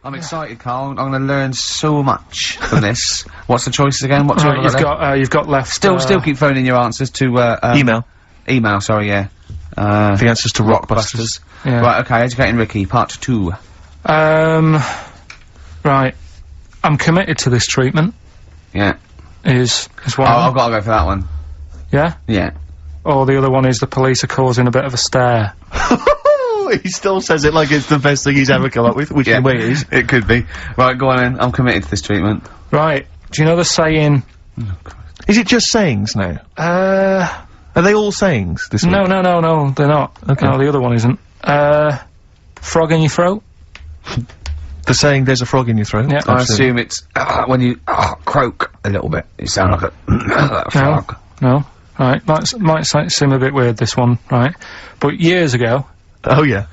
I'm excited, Carl. I'm going to learn so much from this. What's the choices again? What you've got left. Still keep phoning your answers to email. Email. Sorry, yeah. The answers to Rockbusters. Yeah. Right. Okay. Educating Ricky, part 2. Right. I'm committed to this treatment. Yeah. Is one. Oh, I've got to go for that one. Yeah. Yeah. Or the other one is the police are causing a bit of a stir. He still says it like it's the best thing he's ever come up with, which in a way it is. It could be. Right, go on then. I'm committed to this treatment. Right. Do you know the saying... Oh, Christ. Is it just sayings now? Are they all sayings this week? No, they're not. Okay. No, the other one isn't. Frog in your throat? The saying, there's a frog in your throat? Yeah. I assume it's, when you, croak a little bit. You sound like a frog. No. Right. Might seem a bit weird, this one, right? But years ago... Oh, yeah.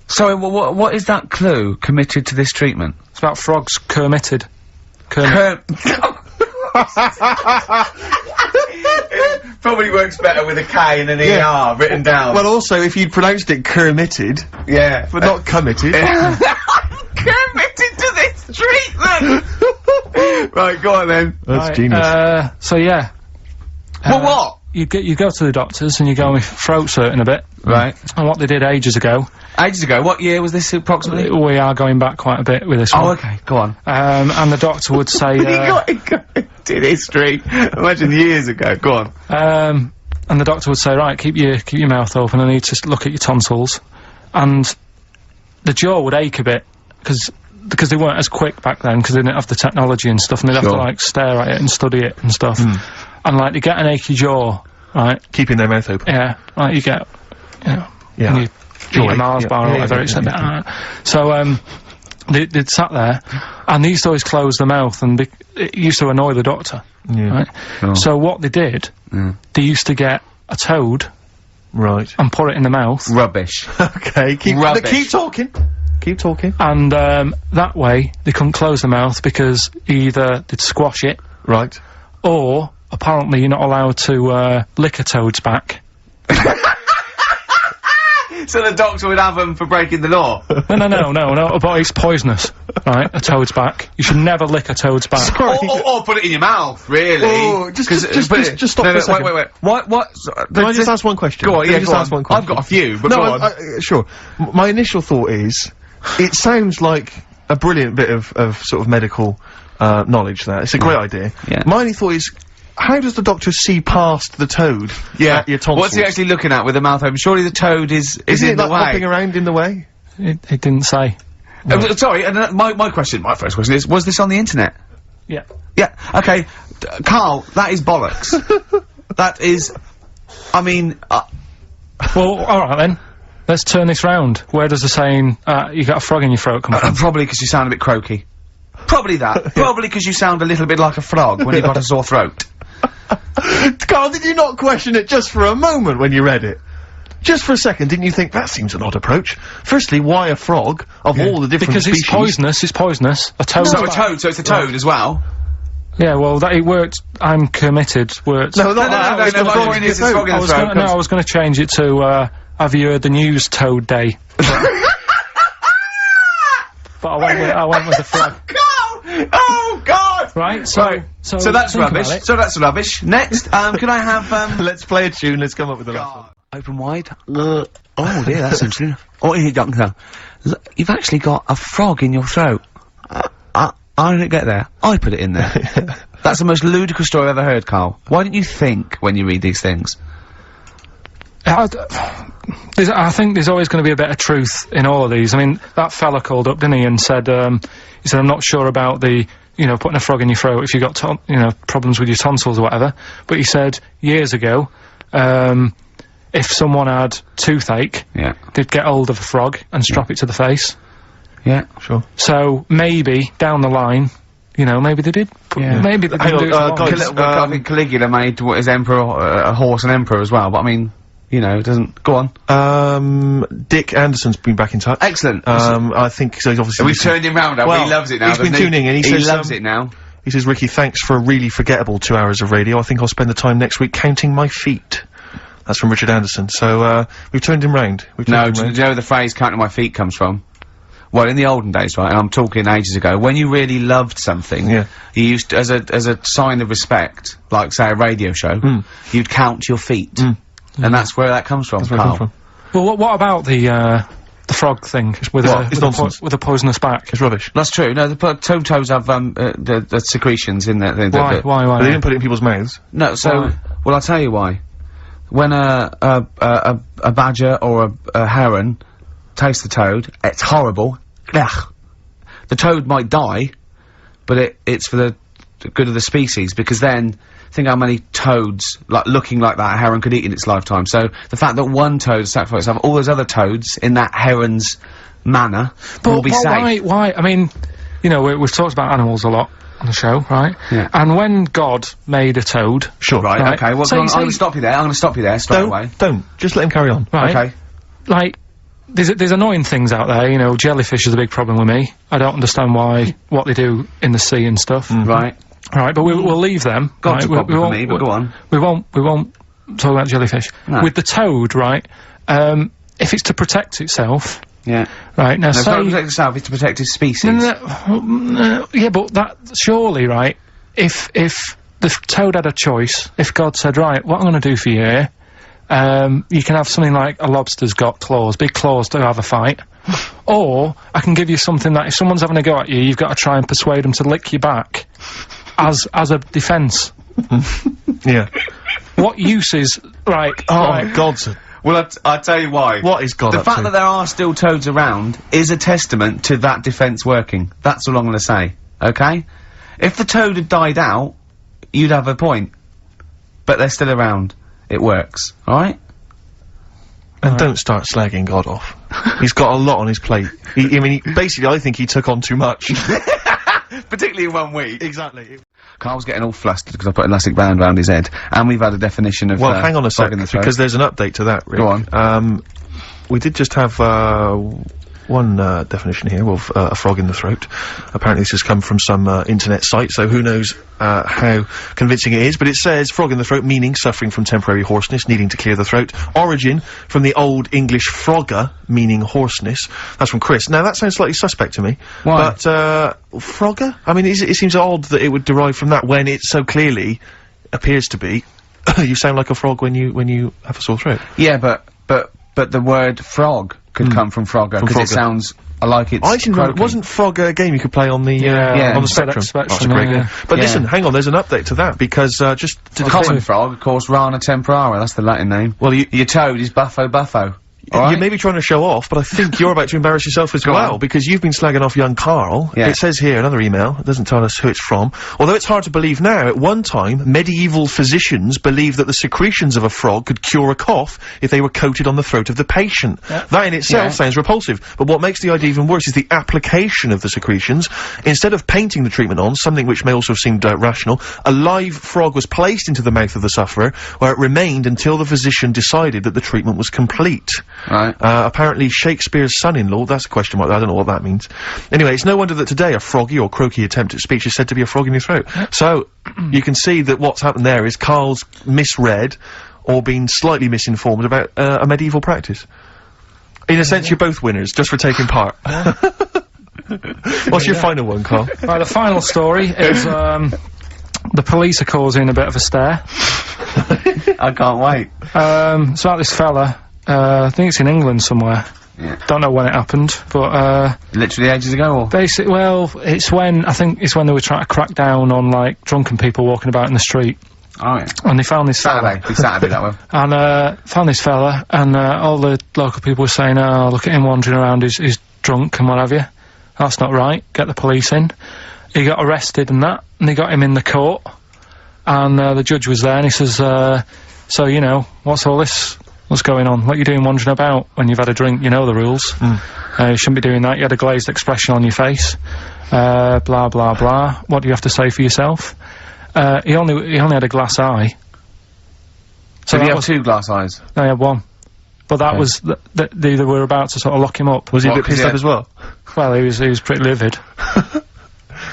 Sorry, what is that clue? Committed to this treatment? It's about frogs committed. Probably works better with a K and an ER written down. Well, also, if you'd pronounced it Kermitted. Yeah. But not committed. Committed to this treatment! Right, go on then. That's genius. So yeah. What? You go to the doctors and you go, my throat's hurting a bit. Right. And what they did ages ago. Ages ago? What year was this approximately? We are going back quite a bit with this one. Oh, okay, go on. And the doctor would say, You got it in history. Imagine years ago, go on. and the doctor would say, right, keep your mouth open, I need to look at your tonsils. And the jaw would ache a bit, because they weren't as quick back then, because they didn't have the technology and stuff, and they'd have to, like, stare at it and study it and stuff. And, like, they get an achy jaw, right? Keeping their mouth open. Yeah, like, you get, you know, Yeah. when you eat a Mars bar or whatever, it's a bit, So, they'd sat there, and they used to always close their mouth, and it used to annoy the doctor, right? Sure. So what they did, they used to get a toad, right, and put it in the mouth. Rubbish. Okay, keep talking. Keep talking. And, that way, they couldn't close the mouth, because either they'd squash it, right, or, apparently, you're not allowed to, lick a toad's back. So the doctor would have them for breaking the law? No, but it's poisonous, right? A toad's back. You should never lick a toad's back. Sorry. Or put it in your mouth, really. Oh, just stop for a second. Wait. What? Can I just ask one question? Go on, Can I yeah, just go ask on. one question? I've got a few, but no, go on. Sure. My initial thought is, it sounds like a brilliant bit of sort of medical, knowledge there. It's a great idea. Yeah. My only thought is, how does the doctor see past the toad? At your tonsils? What's he actually looking at with the mouth open? Surely the toad is Isn't in it the like way. hopping around in the way? It didn't say. Sorry, and my first question is, was this on the internet? Yeah. Yeah, okay. Carl, that is bollocks. That is, I mean, Well, alright then. Let's turn this round. Where does the saying, you got a frog in your throat come from? probably because you sound a bit croaky. Probably that. Probably because you sound a little bit like a frog when you've got a sore throat. Carl, did you not question it just for a moment when you read it? Just for a second, didn't you think, that seems an odd approach? Firstly, why a frog, of all the different Because species? it's poisonous. A toad. So it's a toad as well? Yeah, well, it worked. I'm committed. Worked. No, No, it's the my frog point in your is it's frog in throat. the throat. I was gonna change it to, have you heard the news, Toad Day? But I went with the frog. Oh God! Right, so that's think rubbish. about it. So that's rubbish. Next, can I have, Let's play a tune, let's come up with the last one. Open wide. Oh dear, that's interesting. Oh, here, doctor. Look, you've actually got a frog in your throat. I didn't get there. I put it in there. That's the most ludicrous story I've ever heard, Carl. Why don't you think when you read these things? I think there's always going to be a bit of truth in all of these. I mean, that fella called up, didn't he, and said, I'm not sure about the, putting a frog in your throat if you got, problems with your tonsils or whatever. But he said, years ago, if someone had toothache, they'd get hold of a frog and strap it to the face. Yeah, sure. So, maybe, down the line, maybe they did. Maybe they did do it I think Caligula made his emperor, a horse and emperor as well, but I mean, it doesn't... Go on. Dick Anderson's been back in touch. Excellent. I think, so he's obviously... We've turned him round, he loves it now, he's been tuning in, he says, loves it now. He says, Ricky, thanks for a really forgettable 2 hours of radio. I think I'll spend the time next week counting my feet. That's from Richard Anderson. So, we've turned him round. Do you know where the phrase counting my feet comes from? well, in the olden days, right, and I'm talking ages ago, when you really loved something, Yeah. you used to, as a sign of respect, like, say, a radio show, you'd count your feet. And that's where that comes from, That's where it Carl. comes Well, what about the frog thing with What? It's nonsense. with a poisonous back? It's rubbish. That's true. No, the toads have, the secretions in there. Why? But they didn't put it in people's mouths. No, so, Why? well, I'll tell you why. When a badger or a heron tastes the toad, it's horrible. Ugh. The toad might die, but it's for the good of the species, because then, think how many toads, like, looking like that heron could eat in its lifetime. So, the fact that one toad sacrificed itself, all those other toads in that heron's manner will be safe. Why? I mean, you know, we've talked about animals a lot on the show, right? Yeah. And when God made a toad, Sure. Right, okay, well, So go on, you I'm gonna say- stop you there, I'm gonna stop you there straight away. Don't. Just let him carry on. right? Okay. Like, there's annoying things out there, you know, jellyfish is a big problem with me. I don't understand what they do in the sea and stuff. Right. Right, but we'll leave them. God's right? a problem for me, but go on. We won't talk about jellyfish. No. With the toad, right, if it's to protect itself, Yeah. right, now No, it's not to say... protect itself, it's to protect its species. No, yeah, but that, surely, right, if the toad had a choice, if God said, right, what I'm gonna do for you here, you can have something like a lobster's got claws, big claws to have a fight. Or, I can give you something that if someone's having a go at you, you've got to try and persuade them to lick you back. As a defence. Yeah. What use is, right, Oh, right, God's a... Well, I'll tell you why. What is God The up fact to? that there are still toads around is a testament to that defence working. That's all I'm gonna say. Okay? If the toad had died out, you'd have a point. But they're still around. It works. Alright? And don't start slagging God off. He's got a lot on his plate. Basically, I think he took on too much. Particularly in 1 week. Exactly. Carl's getting all flustered because I put an elastic band around his head. And we've had a definition of, Well, hang on a frog sec, in the throat. because there's an update to that, Rick. Go on. We did just have, one, definition here of, a frog in the throat. Apparently this has come from some, internet site, so who knows, how convincing it is, but it says frog in the throat, meaning suffering from temporary hoarseness, needing to clear the throat. Origin from the Old English frogger, meaning hoarseness. That's from Chris. Now, that sounds slightly suspect to me. Why? But, frogger? I mean, it seems odd that it would derive from that when it so clearly appears to be you sound like a frog when you have a sore throat. Yeah, but the word frog could come from Frogger, because it Frogger. sounds like it's I seem to remember, croaking. wasn't Frogger a game you could play on the, Yeah, on the Spectrum, Spectrum? Spectrum, That's a great yeah. game. But Yeah. listen, hang on, there's an update to that, because, just to Common frog, of course, Rana temporara, that's the Latin name. Well, Your toad is Buffo Buffo. Alright? You may be trying to show off, but I think you're about to embarrass yourself as Go well, on. because you've been slagging off young Carl. Yeah. It says here, another email, it doesn't tell us who it's from. Although it's hard to believe now, at one time, medieval physicians believed that the secretions of a frog could cure a cough if they were coated on the throat of the patient. That in itself Yeah. sounds repulsive, but what makes the idea even worse is the application of the secretions. Instead of painting the treatment on, something which may also have seemed rational, a live frog was placed into the mouth of the sufferer, where it remained until the physician decided that the treatment was complete. Right. Apparently Shakespeare's son-in-law, that's a question mark, I don't know what that means. Anyway, it's no wonder that today a froggy or croaky attempt at speech is said to be a frog in your throat. So, you can see that what's happened there is Carl's misread, or been slightly misinformed about, a medieval practice. In a sense, you're both winners, just for taking part. What's your final one, Carl? Right, the final story is, the police are causing a bit of a stir. I can't wait. It's about this fella, I think it's in England somewhere. Yeah. Don't know when it happened, but, Literally ages ago, or? well, I think it's when they were trying to crack down on, like, drunken people walking about in the street. Oh, yeah. And they found this Saturday. fella. Big Saturday, that one. And, found this fella, and, all the local people were saying, oh, look at him wandering around, he's drunk and what have you. That's not right. Get the police in. He got arrested and that, and they got him in the court. And, the judge was there, and he says, so, you know, what's all this? What's going on? What are you doing wandering about when you've had a drink? You know the rules. You shouldn't be doing that. You had a glazed expression on your face. Blah, blah, blah. What do you have to say for yourself? He only had a glass eye. So that you have was- 2 glass eyes? No, he had one. But that was, they were about to sort of lock him up. Was he a What, bit pissed 'cause up as well? Well, he was pretty livid.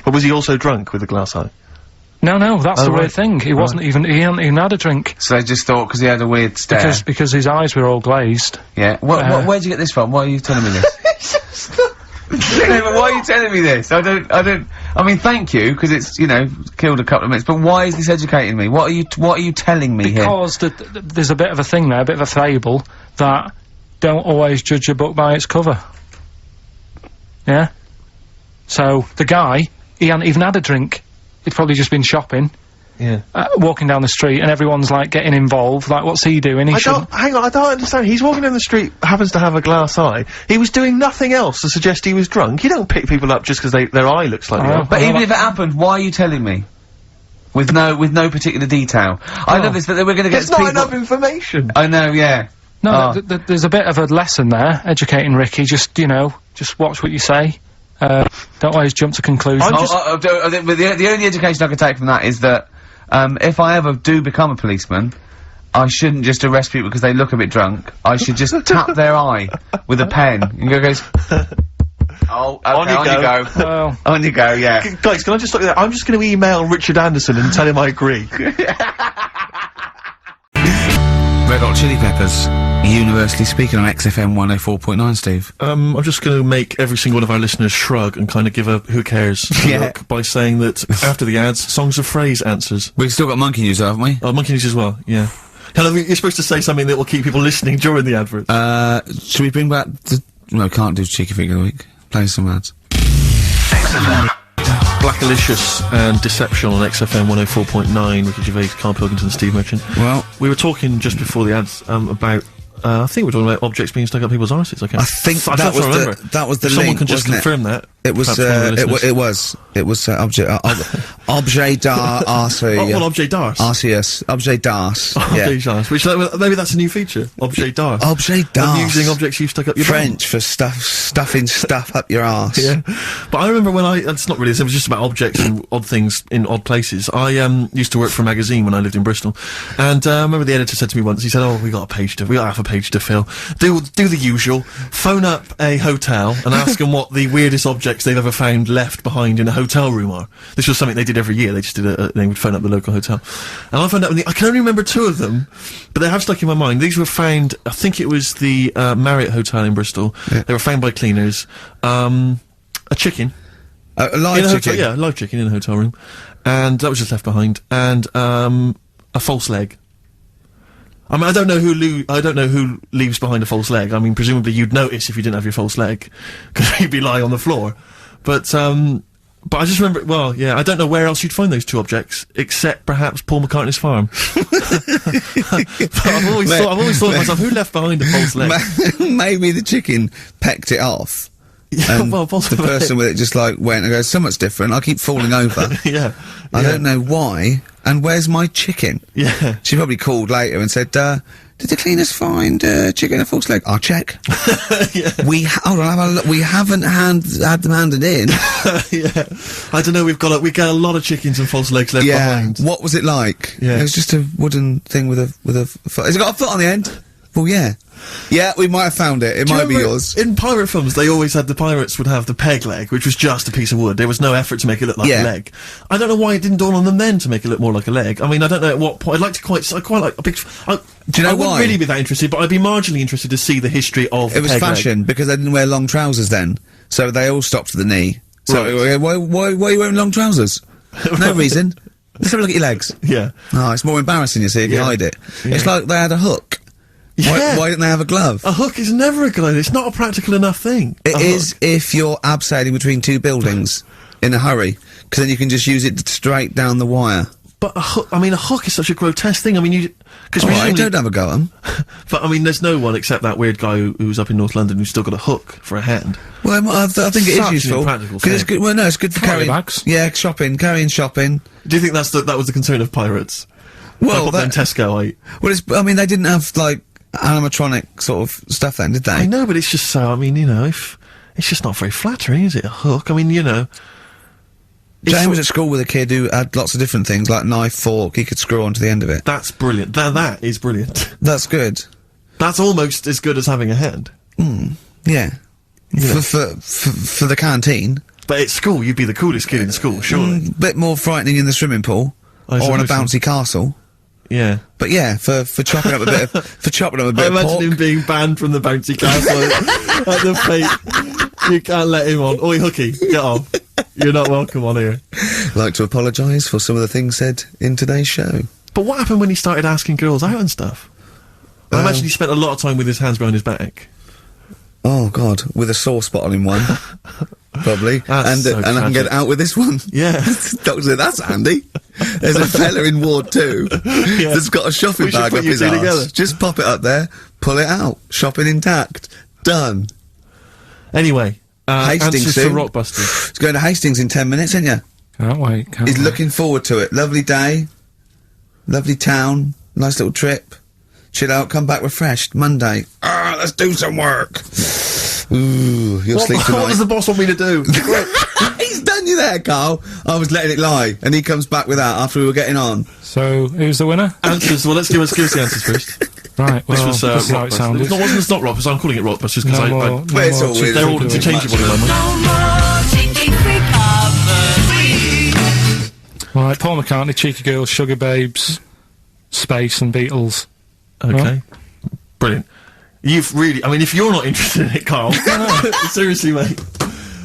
But was he also drunk with a glass eye? No, that's Oh, the weird right. thing. He wasn't even, he hadn't even had a drink. So they just thought, because he had a weird stare. Because his eyes were all glazed. Yeah. Where'd you get this from? Why are you telling me this? No, but why are you telling me this? I mean, thank you, because it's, you know, killed a couple of minutes, but why is this educating me? What are you telling me here? Because there's a bit of a thing there, a bit of a fable, that don't always judge a book by its cover. Yeah? So, the guy, he hadn't even had a drink. He'd probably just been shopping. Yeah. Walking down the street, and everyone's, like, getting involved. Like, what's he doing? Hang on, I don't understand. He's walking down the street, happens to have a glass eye. He was doing nothing else to suggest he was drunk. You don't pick people up just because their eye looks slightly off. But even if it happened, why are you telling me? With no particular detail. I know this, but we're gonna get It's not enough information. I know, yeah. No, there's a bit of a lesson there, educating Ricky. Just, you know, just watch what you say. Don't always jump to conclusions. The only education I can take from that is that, if I ever do become a policeman, I shouldn't just arrest people because they look a bit drunk. I should just tap their eye with a pen and goes, oh, okay, on you go. Well, On you go, yeah. Guys, can I just stop you there? I'm just going to email Richard Anderson and tell him I agree. Red Hot Chili Peppers, universally speaking on XFM 104.9, Steve. I'm just going to make every single one of our listeners shrug and kind of give a who cares look by saying that after the ads, songs of phrase answers. We've still got Monkey News, haven't we? Oh, Monkey News as well, yeah. Hello, you're supposed to say something that will keep people listening during the advert. Should we bring back the... No, can't do Cheeky Figure of the Week. Play some ads. Blackalicious and Deception on XFM 104.9, Ricky Gervais, Karl Pilkington, Steve Merchant. Well, we were talking just before the ads, about, I think we were talking about objects being stuck up people's arses, okay? I think that was the Someone link, can just confirm that. It was, it was, objet d'art, well, objet d'art. Arceus. Objet d'art. Objet d'art. Which, maybe that's a new feature. Objet d'art. Objet d'art. Using objects you've stuck up your French for stuffing stuff up your arse. Yeah. But I remember when it's not really, it was just about objects and odd things in odd places. I, used to work for a magazine when I lived in Bristol. And, I remember the editor said to me once, he said, oh, we got half a page to fill. Do the usual. Phone up a hotel and ask them what the weirdest objects they've ever found left behind in a hotel room are. This was something they did every year. They just did they would phone up the local hotel. And I found out, I can only remember 2 of them, but they have stuck in my mind. These were found, I think it was the, Marriott Hotel in Bristol. Yeah. They were found by cleaners. A chicken. A live chicken? Yeah, a live chicken in a hotel room. And that was just left behind. And, a false leg. I mean, I don't know who leaves behind a false leg. I mean, presumably you'd notice if you didn't have your false leg, because you'd be lying on the floor. But I just remember, well, yeah, I don't know where else you'd find those 2 objects, except perhaps Paul McCartney's farm. But I've always thought to myself, who left behind a false leg? Maybe the chicken pecked it off. Yeah, well, possibly. The person with it just, like, went and goes, so much different, I keep falling over. Yeah. I don't know why, and where's my chicken? Yeah. She probably called later and said, did the cleaners find, chicken and a false leg? I'll check. Yeah. Hold on, have a look. We haven't had them handed in. Yeah. I don't know, we get a lot of chickens and false legs left behind. What was it like? Yeah. It was just a wooden thing with a foot. Has it got a foot on the end? Well, yeah. Yeah, we might have found it. It might be yours. In pirate films, they always had the pirates would have the peg leg, which was just a piece of wood. There was no effort to make it look like a leg. I don't know why it didn't dawn on them then to make it look more like a leg. I mean, I don't know at what point. I quite like a big. Do you know why? I wouldn't really be that interested, but I'd be marginally interested to see the history of. It was fashion because they didn't wear long trousers then, so they all stopped at the knee. So why are you wearing long trousers? No reason. Let's have a look at your legs. Yeah. Oh, it's more embarrassing, you see, if you hide it. Yeah. It's like they had a hook. Yeah. Why didn't they have a glove? A hook is never a glove. It's not a practical enough thing. It is if you're abseiling between 2 buildings in a hurry, because then you can just use it straight down the wire. But a hook, I mean, a hook is such a grotesque thing. I mean, because I don't have a go at 'em. But, I mean, there's no one except that weird guy who's up in North London who's still got a hook for a hand. Well, I think it is useful. Because it's good, well, no, it's good for carrying bags. Yeah, carrying shopping. Do you think that was the concern of pirates? Well, that Tesco, Well, I mean, they didn't have, like, animatronic sort of stuff then, did they? I know, but it's just so, I mean, you know, it's just not very flattering, is it? A hook? I mean, you know. Jane was at school with a kid who had lots of different things, like knife, fork, he could screw onto the end of it. That's brilliant. That is brilliant. That's good. That's almost as good as having a hand. Yeah. For the canteen. But at school, you'd be the coolest kid in school, surely. Bit more frightening in the swimming pool. Or in a bouncy castle. Yeah. But yeah, for chopping up a bit of, I imagine pork. him being banned from the bouncy castle at the fate. You can't let him on. Oi, Hooky, get off. You're not welcome on here. I'd like to apologise for some of the things said in today's show. But what happened when he started asking girls out and stuff? I imagine he spent a lot of time with his hands behind his back. Oh, God, with a sore spot on him one. Probably. That's so and I can get out with this one. Yeah. Doctor said, that's handy. There's a fella in Ward 2 that's got a shopping We should bag put up you his two arse. together. Just pop it up there, pull it out. Shopping intact. Done. Anyway, Hastings answers soon. to Rockbusters. It's going to Hastings in 10 minutes, ain't you? Can't wait. He's looking forward to it. Lovely day. Lovely town. Nice little trip. Chill out, come back refreshed. Monday. Let's do some work. Ooh, you'll sleep tonight. What does the boss want me to do? He's done you there, Carl. I was letting it lie, and he comes back with that after we were getting on. So, who's the winner? Answers. Well, let's give us the answers first. Right, well, This was this is how it Rockbusters. sounded. No, it's not Rockbusters. I'm calling it Rockbusters because But it's all weird. they're all interchangeable in my mind. Right, Paul McCartney, Cheeky Girls, Sugar Babes, Space and Beatles. Okay. Right. Brilliant. You've really, I mean, if you're not interested in it, Carl, seriously, mate.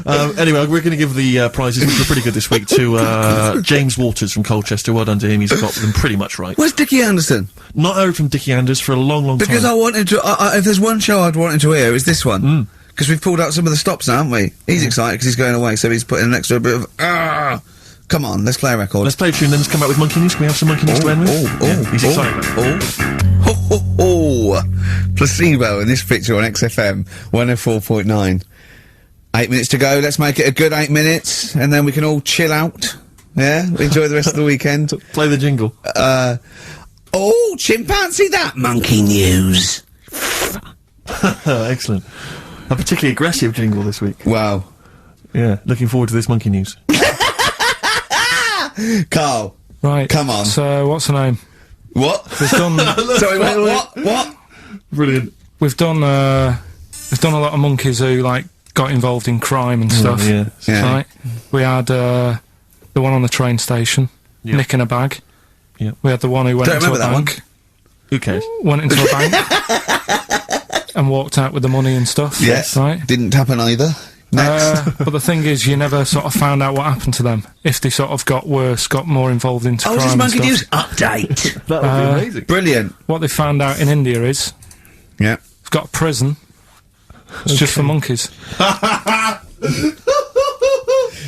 Anyway, we're going to give the prizes, which were pretty good this week, to James Waters from Colchester. Well done to him, he's got them pretty much right. Where's Dickie Anderson? Not heard from Dickie Anders for a long, long Because time. I wanted to, if there's one show I'd wanted to hear, it's this one. Because we've pulled out some of the stops now, haven't we? He's excited because he's going away, so he's putting an extra bit of, Come on, let's play a record. Let's play a tune, then let's come out with Monkey News. Can we have some Monkey News to end with? Yeah, he's excited. Placebo in this picture on XFM 104.9. 8 minutes to go. Let's make it a good 8 minutes, and then we can all chill out. Yeah, enjoy the rest of the weekend. Play the jingle. Chimpanzee that Monkey News. Excellent. A particularly aggressive jingle this week. Wow. Yeah, looking forward to this Monkey News. Carl. Right. Come on. So, what's the name? What? We've done. Sorry, what? Brilliant. We've done a lot of monkeys who, like, got involved in crime and stuff. Yeah. Right? We had, the one on the train station, Yeah. nicking a bag. Yeah. We had the one who went Don't into a remember that bank. Who cares? Went into a bank. And walked out with the money and stuff. Yes. Right? Didn't happen either. Next. But the thing is, you never sort of found out what happened to them. If they sort of got worse, got more involved into crime just and Monkey stuff. News update. That would be amazing. Brilliant. What they found out in India is, Yeah. it's got a prison. It's just for monkeys.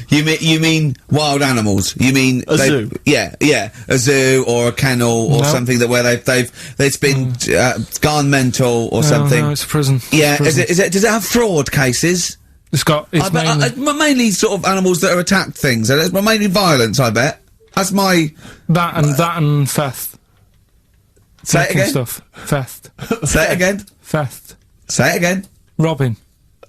You mean wild animals? You mean A zoo? Yeah, a zoo or a kennel or No. something that where they've been gone mental or something. No, it's a prison. Yeah, It's a prison. is it? Does it have fraud cases? It's got. It's Mainly sort of animals that are attacked things. It's mainly violence. I bet. That's my. that and theft. Say it Wrecking again. Stuff. Theft. Say it again. Theft. Say it again. Robbing.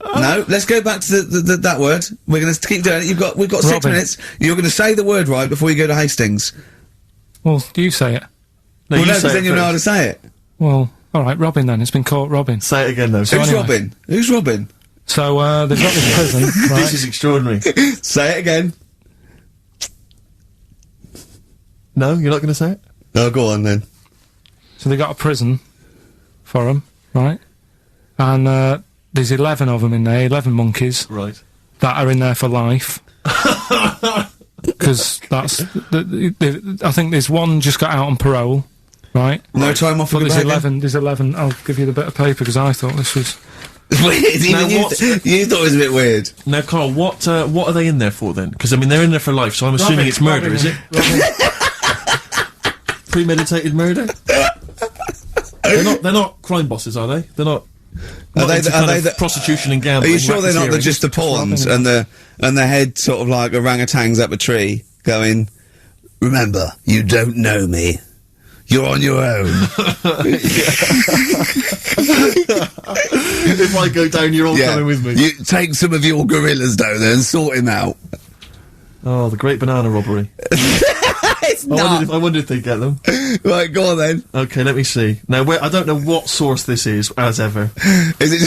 No, let's go back to that word. We're going to keep doing it. We've got 6 Robbing. minutes. You're going to say the word right before you go to Hastings. Well, you say it. No, Well, no, say because then it you'll know how first. to say it. Well, alright, robbing then. It's been caught robbing. Say it again, though. Who's anyway. Robin? Who's Robin? So, they've got this prison, right? This is extraordinary. Say it again. No, you're not going to say it? Oh, go on then. So they got a prison for them, right? And, there's 11 of them in there, 11 monkeys, Right. that are in there for life. Because that's... I think there's one just got out on parole, right? No time off But for the there's bacon? 11, I'll give you the bit of paper, because I thought this was... Weird. Even you, what- you thought it was a bit weird. Now, Carl, what are they in there for, then? Because, I mean, they're in there for life, so I'm assuming it's murder, is it? Premeditated murder? They're not crime bosses, are they? They're not... Are they into the- are kind they of the- prostitution and Are gambling? you sure they're not racketeering? just the pawns and the head sort of like orangutans up a tree going, remember, you don't know me. You're on your own. If I go down, you're all coming with me. You take some of your gorillas down there and sort him out. Oh, the great banana robbery. It's not. I wondered if they'd get them. Right, go on then. Okay, let me see. Now, I don't know what source this is, as ever. Is it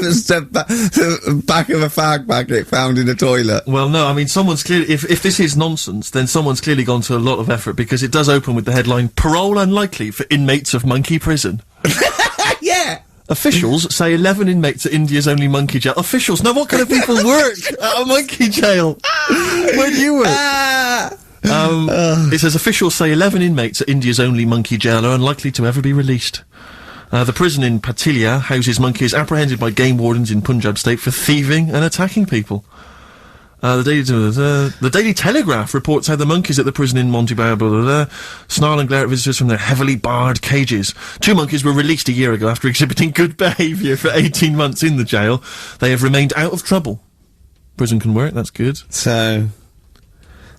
just the back of a fag packet found in a toilet? Well, no, I mean, someone's clearly... If this is nonsense, then someone's clearly gone to a lot of effort, because it does open with the headline, Parole Unlikely for Inmates of Monkey Prison. Yeah. Officials say 11 inmates at India's only monkey jail. Officials? Now what kind of people work at a monkey jail? Where do you work? It says officials say 11 inmates at India's only monkey jail are unlikely to ever be released. The prison in Patilia houses monkeys apprehended by game wardens in Punjab state for thieving and attacking people. The Daily Telegraph reports how the monkeys at the prison in Montebello snarl and glare at visitors from their heavily barred cages. 2 monkeys were released a year ago after exhibiting good behaviour for 18 months in the jail. They have remained out of trouble. Prison can work, that's good. So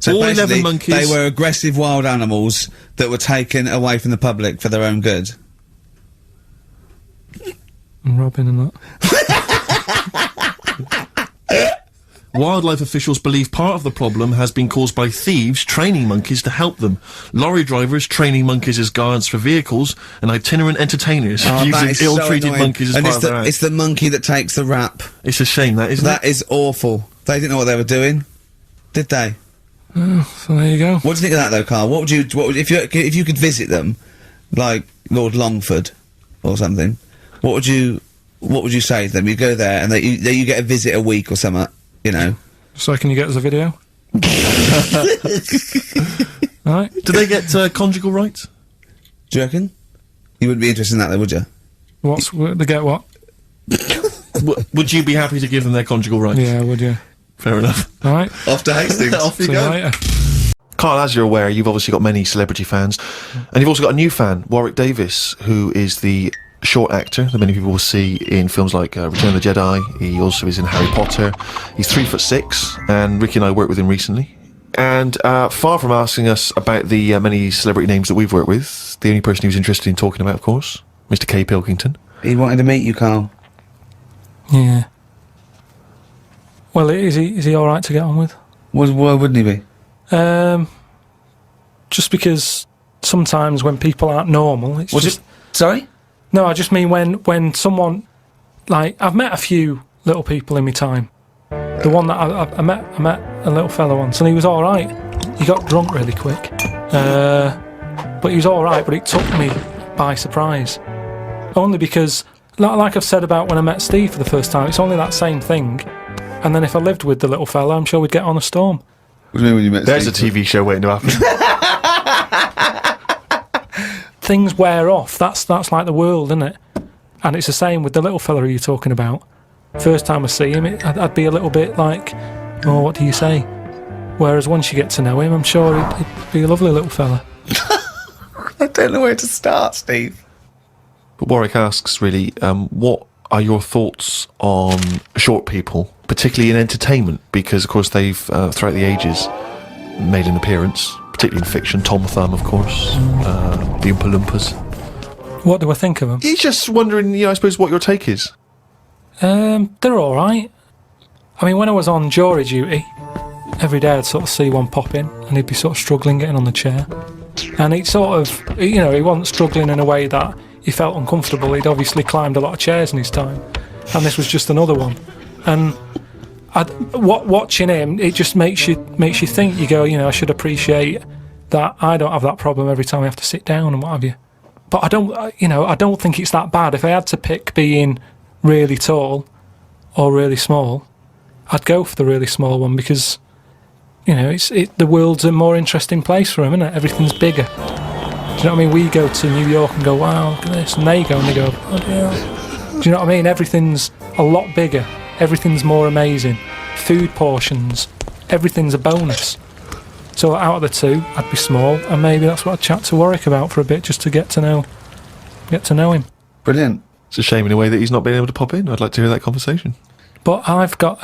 all 11 basically, monkeys. they were aggressive wild animals that were taken away from the public for their own good. And Robin and that. Wildlife officials believe part of the problem has been caused by thieves training monkeys to help them. Lorry drivers training monkeys as guards for vehicles, and itinerant entertainers using ill-treated monkeys as part of their act. It's the monkey that takes the rap. It's a shame, that, isn't it? That is awful. They didn't know what they were doing, did they? Oh, so there you go. What do you think of that, though, Carl? What would if you could visit them, like Lord Longford or something? What would you say to them? You go there and you get a visit a week or something. You know. So can you get us a video? Alright. Do they get conjugal rights? Do you reckon? You wouldn't be interested in that, though, would you? They get what? Would you be happy to give them their conjugal rights? Yeah, would you? Fair enough. Alright. Off to Hastings. Off you See you go. later. Carl, as you're aware, you've obviously got many celebrity fans, and you've also got a new fan, Warwick Davis, who is the short actor that many people will see in films like Return of the Jedi. He also is in Harry Potter. He's 3'6", and Ricky and I worked with him recently. And far from asking us about the many celebrity names that we've worked with, the only person he was interested in talking about, of course, Mr. K. Pilkington. He wanted to meet you, Carl. Yeah. Well, is he all right to get on with? Why wouldn't he be? Just because sometimes when people aren't normal, it's just... Sorry? No, I just mean when someone, like, I've met a few little people in my time. The one that I met a little fella once, and he was all right. He got drunk really quick, but he was all right. But it took me by surprise, only because, like I've said about when I met Steve for the first time, it's only that same thing. And then if I lived with the little fella, I'm sure we'd get on a storm. What do you mean when you met There's Steve? a TV show waiting to happen. Things wear off. That's like the world, isn't it? And it's the same with the little fella you're talking about. First time I see him, I'd be a little bit like, oh, what do you say? Whereas once you get to know him, I'm sure he'd be a lovely little fella. I don't know where to start, Steve. But Warwick asks, really, what are your thoughts on short people, particularly in entertainment? Because, of course, they've, throughout the ages, made an appearance, particularly in fiction. Tom Thumb, of course, the Oompa Loompas. What do I think of them? He's just wondering, I suppose, what your take is. They're all right. I mean, when I was on jury duty, every day I'd sort of see one pop in, and he'd be sort of struggling getting on the chair. And he sort of, he wasn't struggling in a way that he felt uncomfortable. He'd obviously climbed a lot of chairs in his time, and this was just another one. And watching him, it just makes you think. You go, I should appreciate that I don't have that problem every time I have to sit down and what have you. But I don't think it's that bad. If I had to pick being really tall or really small, I'd go for the really small one because, the world's a more interesting place for him, isn't it? Everything's bigger. Do you know what I mean? We go to New York and go, wow, look at this, and they go, oh dear. Do you know what I mean? Everything's a lot bigger. Everything's more amazing. Food portions, everything's a bonus. So out of the two, I'd be small, and maybe that's what I'd chat to Warwick about for a bit, just to get to know him. Brilliant. It's a shame in a way that he's not been able to pop in. I'd like to hear that conversation. But I've got,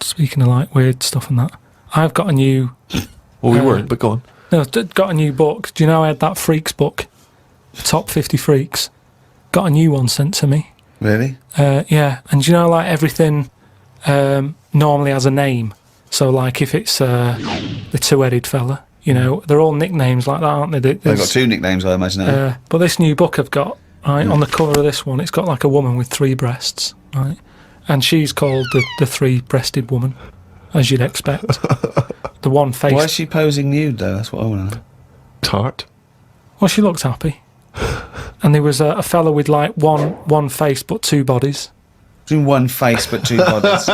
speaking of like weird stuff and that, I've got a new... Well, we weren't, but go on. No, got a new book. Do you know I had that Freaks book? Top 50 Freaks. Got a new one sent to me. Really? Yeah, and do you know, like, everything normally has a name. So, like, if it's the two-headed fella, they're all nicknames like that, aren't they? They've got two nicknames, I imagine. But this new book I've got, right, on the cover of this one, it's got, like, a woman with 3 breasts, right? And she's called the three-breasted woman, as you'd expect. The one face... Why is she posing nude, though? That's what I want to know. Tart. Well, she looks happy. and there was a fella with like one face but two bodies. Doing one face but two bodies.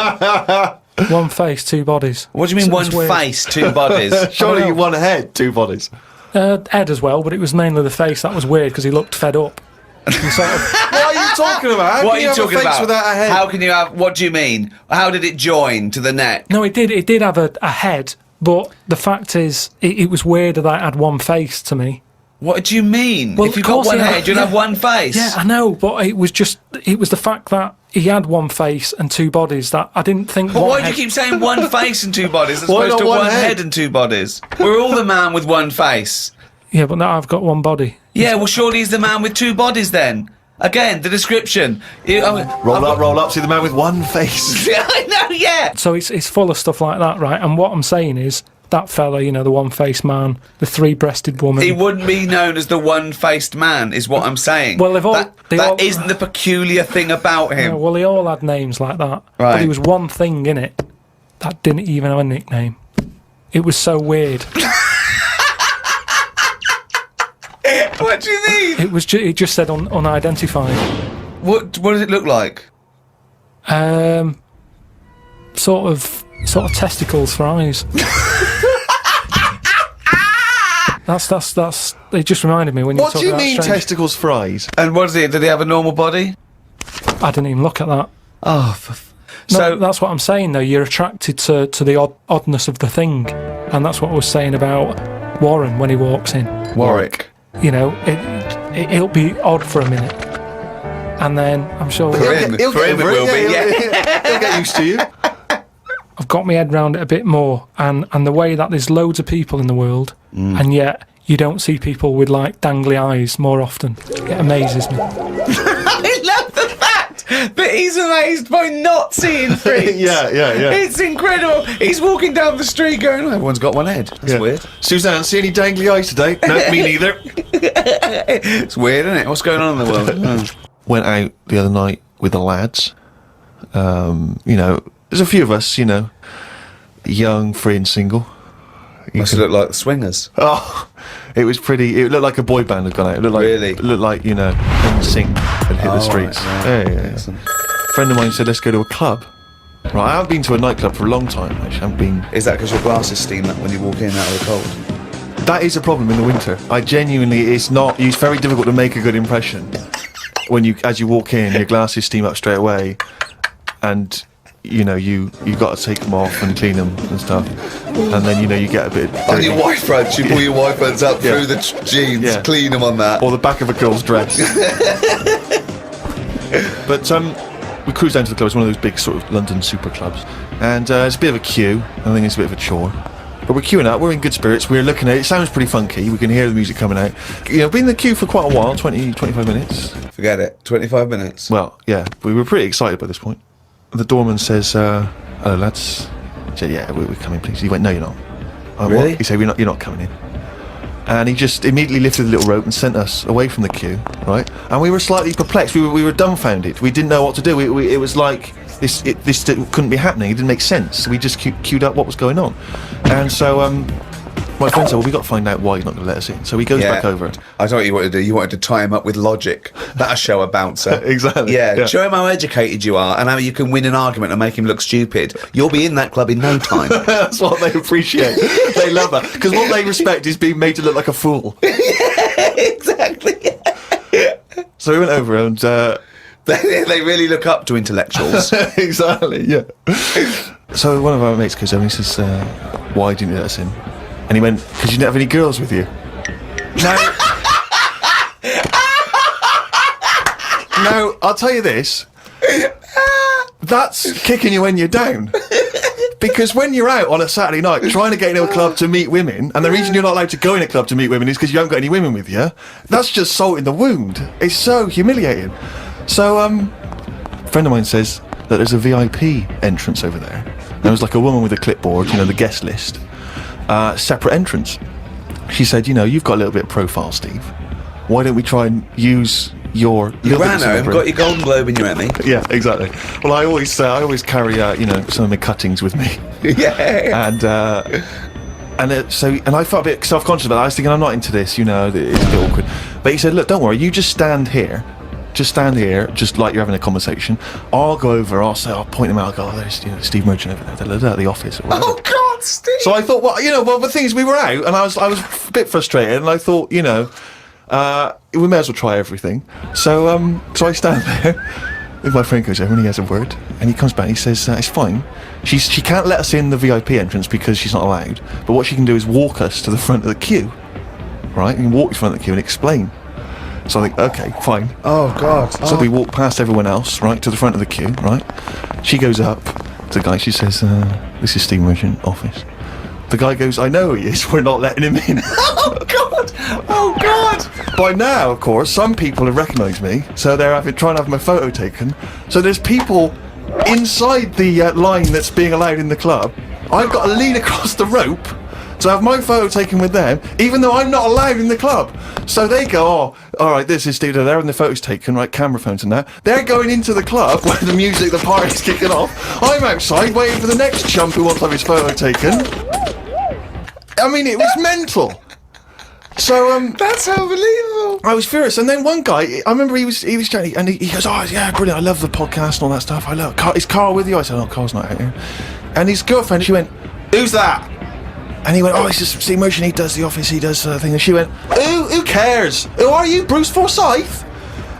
One face, two bodies. What do you mean So one it's weird. face, two bodies? Surely know. you one head, two bodies. Ed as well, but it was mainly the face that was weird because he looked fed up. He sort of, What are you talking about? How What can are you have talking a face about? without a head? How can you have? What do you mean? How did it join to the neck? no, it did have a head, but the fact is, it was weird that it had one face to me. What do you mean? Well, if you've of got course one he had- head, you'd yeah. have one face. Yeah, I know, but it was the fact that he had one face and two bodies that I didn't think. But one why do head- you keep saying one face and two bodies as Why opposed not to one one head? head and two bodies? We're all the man with one face. Yeah, but now I've got one body. Yeah, well, surely he's the man with two bodies then. Again, the description. Roll up, see the man with one face. Yeah, I know, yeah. So it's full of stuff like that, right? And what I'm saying is that fella, you know, the one-faced man, the three-breasted woman. He wouldn't be known as the one-faced man, is what I'm saying. Well, they've all- that they that all- isn't the peculiar thing about him. Yeah, well, they all had names like that. But Right. there was one thing in it that didn't even have a nickname. It was so weird. What do you mean? It just said unidentified. What does it look like? Sort of testicles for eyes. That's. It just reminded me when you were What do talking you about mean strange. testicles for eyes? And what is it? Did he have a normal body? I didn't even look at that. Oh, No, so that's what I'm saying though. You're attracted to the oddness of the thing, and that's what I was saying about Warren when he walks in. Warwick. You know, it'll be odd for a minute, and then I'm sure For him. He'll For get him it over will be, He'll get used to you. I've got my head round it a bit more, and the way that there's loads of people in the world, and yet you don't see people with like dangly eyes more often. It amazes me. I love the fact that he's amazed by not seeing freaks. Yeah. It's incredible. He's walking down the street going, oh, everyone's got one head. That's weird. Suzanne, see any dangly eyes today? No, me neither. It's weird, isn't it? What's going on in the world? Went out the other night with the lads. You know, there's a few of us, you know, young, free and single. Must look like the Swingers. Oh, it was pretty. It looked like a boy band had gone out. It looked like, Really? It looked like, you know, NSYNC had hit the streets. right, Yeah. A friend of mine said, let's go to a club. Right, I haven't been to a nightclub for a long time, actually. I haven't been. Is that because your glasses steam up when you walk in out of the cold? That is a problem in the winter. I genuinely, it's very difficult to make a good impression when as you walk in, your glasses steam up straight away, and you know you got to take them off and clean them and stuff, and then you know you get a bit. On your white fronts, you pull your white fronts up through the jeans, Yeah. clean them on that. Or the back of a girl's dress. But we cruised down to the club. It's one of those big sort of London super clubs, and it's a bit of a queue. I think it's a bit of a chore. But we're queuing up, we're in good spirits, we're looking at it, sounds pretty funky, we can hear the music coming out. You know, been in the queue for quite a while, 20-25 minutes. Forget it. 25 minutes. Well, yeah, we were pretty excited by this point. The doorman says, hello lads. I said, yeah, we're coming please. He went, no you're not. I went, Really? "What?" He said, you're not coming in. And he just immediately lifted the little rope and sent us away from the queue, right? And we were slightly perplexed, we were dumbfounded, we didn't know what to do. It was like, this couldn't be happening, it didn't make sense. We just queued up what was going on. And so, my friend said, well, we got to find out why he's not going to let us in. So he goes back over. I thought what you wanted to do. You wanted to tie him up with logic. That'll show a bouncer. Exactly. Yeah, show him how educated you are and how you can win an argument and make him look stupid. You'll be in that club in no time. That's what they appreciate. They love that. Because what they respect is being made to look like a fool. Yeah, exactly. So we went over and... They really look up to intellectuals. exactly, yeah. So one of our mates goes over and he says, why didn't you let us in? And he went, because you didn't have any girls with you. Now, I'll tell you this. That's kicking you when you're down. Because when you're out on a Saturday night trying to get into a club to meet women, and the reason you're not allowed to go in a club to meet women is because you haven't got any women with you, that's just salt in the wound. It's so humiliating. So, a friend of mine says that there's a VIP entrance over there. There was like a woman with a clipboard, you know, the guest list. Separate entrance. She said, you know, you've got a little bit of profile, Steve. Why don't we try and use your... You little ran bit of home, celebrity?" got your Golden Globe and your Emmy. Yeah, exactly. Well, I always carry, you know, some of my cuttings with me. Yeah. And I felt a bit self-conscious about that. I was thinking, I'm not into this, you know, it's a bit awkward. But he said, look, don't worry, you just stand here. Just stand here, just like you're having a conversation. I'll go over, I'll point him out, I'll go, oh, there's Steve Merchant over there, at the office or whatever. Oh, God, Steve! So I thought, well, the thing is, we were out, and I was a bit frustrated, and I thought, we may as well try everything. So I stand there, and my friend goes over, and he has a word, and he comes back, and he says, it's fine. She can't let us in the VIP entrance because she's not allowed, but what she can do is walk us to the front of the queue, right? You can walk to the front of the queue and explain. So I think, okay, fine. Oh, God. So we walk past everyone else, right, to the front of the queue, right? She goes up to the guy, she says, this is Steve Merchant office. The guy goes, I know he is, we're not letting him in. Oh, God! Oh, God! By now, of course, some people have recognised me, so they're trying to have my photo taken. So there's people inside the line that's being allowed in the club. I've got to lean across the rope to have my photo taken with them, even though I'm not allowed in the club. So they go, oh, alright, this is Steve, they're having the photos taken, right, camera phones and that. They're going into the club where the music, the party's kicking off. I'm outside waiting for the next chump who wants to have his photo taken. I mean, it was mental. So, That's unbelievable. I was furious, and then one guy, I remember he was chatting, and he goes, oh, yeah, brilliant, I love the podcast and all that stuff, I love it. Is Carl with you? I said, oh, Carl's not out here. And his girlfriend, she went, who's that? And he went, oh, it's just Steve Merchant, he does the office, he does thing. And she went, who cares? Who are you, Bruce Forsyth?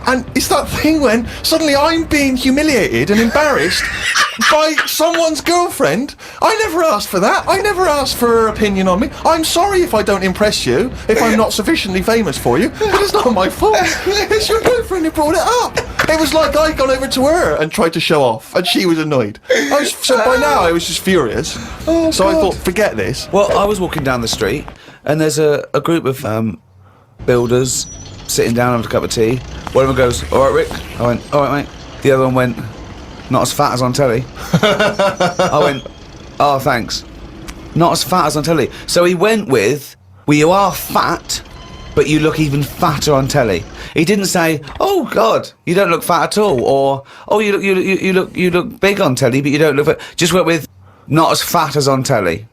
And it's that thing when suddenly I'm being humiliated and embarrassed by someone's girlfriend. I never asked for that. I never asked for her opinion on me. I'm sorry if I don't impress you, if I'm not sufficiently famous for you, but it's not my fault. It's your girlfriend who brought it up. It was like I'd gone over to her and tried to show off, and she was annoyed. So by now I was just furious. Oh, so I God. thought, forget this. Well, I was walking down the street, and there's a group of builders sitting down having a cup of tea. One of them goes, all right, Rick. I went, all right, mate. The other one went, not as fat as on telly. I went, oh, thanks. Not as fat as on telly. So he went with, well, you are fat, but you look even fatter on telly. He didn't say, oh, God, you don't look fat at all, or, oh, you look big on telly, but you don't look fat. Just went with, not as fat as on telly.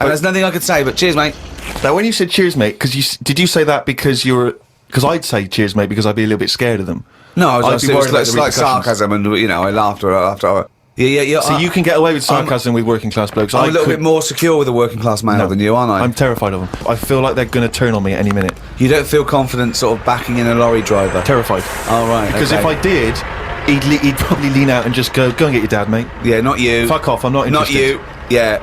And there's nothing I could say, but cheers, mate. Now, when you said cheers, mate, did you say that because you were... Because I'd say cheers, mate, because I'd be a little bit scared of them. No, I was I'd be worried about it's the like repercussions. sarcasm, and I laughed after. Yeah. So you can get away with sarcasm with working class blokes. I'm a little bit more secure with a working class male than you, aren't I? I'm terrified of them. I feel like they're going to turn on me at any minute. You don't feel confident sort of backing in a lorry driver? Terrified. Oh, right. Because okay. if I did, he'd probably lean out and just go and get your dad, mate. Yeah, not you. Fuck off, I'm not Not interested. you. Yeah.